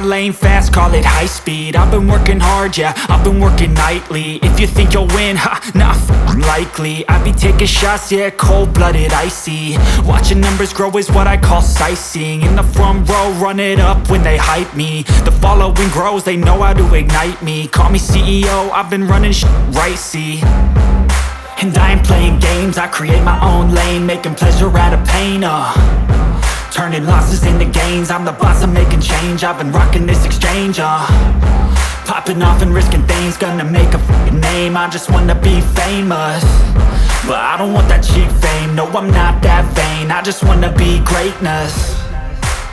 lane fast, call it high speed. I've been working hard, yeah, I've been working nightly. If you think you'll win, ha, not likely. I be taking shots, yeah, cold-blooded, icy. Watching numbers grow is what I call sightseeing. In the front row, run it up when they hype me. The following grows, they know how to ignite me. Call me CEO, I've been running right, see. And I ain't playing games, I create my own lane, making pleasure out of pain, turning losses into gains. I'm the boss, I'm making change. I've been rocking this exchange, popping off and risking things. Gonna make a f***ing name. I just wanna be famous, but I don't want that cheap fame. No, I'm not that vain. I just wanna be greatness.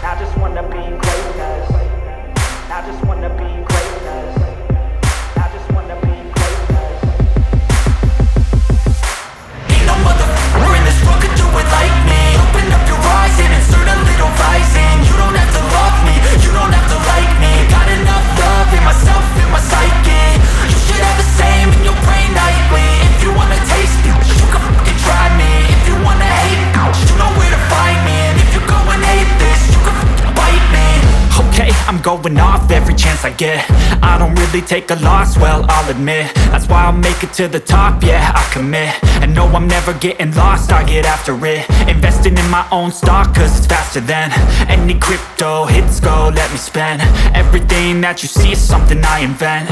I just wanna be greatness. I just wanna be greatness. I just wanna be greatness. Ain't no motherfucker in this world could do it like me. Open up your eyes and insert a little rising. You don't have to love me, you don't have to like me. Got enough love in myself, in my psyche. You should have the same in your brain nightly. If you wanna taste me, you can fucking try me. If you wanna hate me, you know where to find me. And if you go and hate this, you can fucking bite me. Okay, I'm going off every chance I get. I don't really take a loss, well, I'll admit. That's why I'll make it to the top, yeah, I commit. And no, I'm never getting lost, I get after it. Investing in my own stock, cause it's faster than any crypto hits go, let me spend. Everything that you see is something I invent,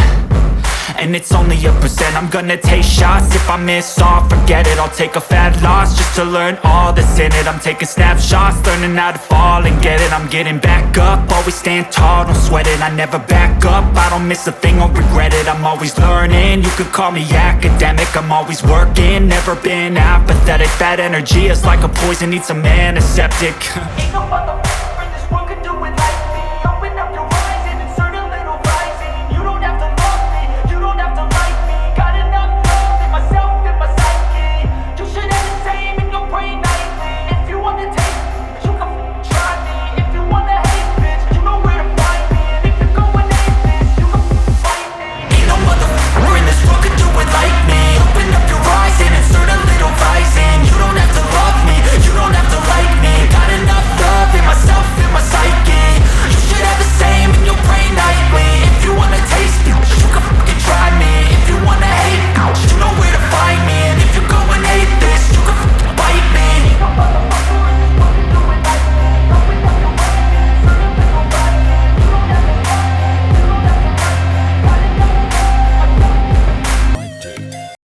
and it's only a percent. I'm gonna take shots, if I miss all, forget it. I'll take a fat loss just to learn all that's in it. I'm taking snapshots, learning how to fall and get it. I'm getting back up, always stand tall, don't sweat it. I never back up, I don't miss a thing or regret it. I'm always learning, you could call me academic. I'm always working, never been apathetic. That energy is like a poison, needs some antiseptic.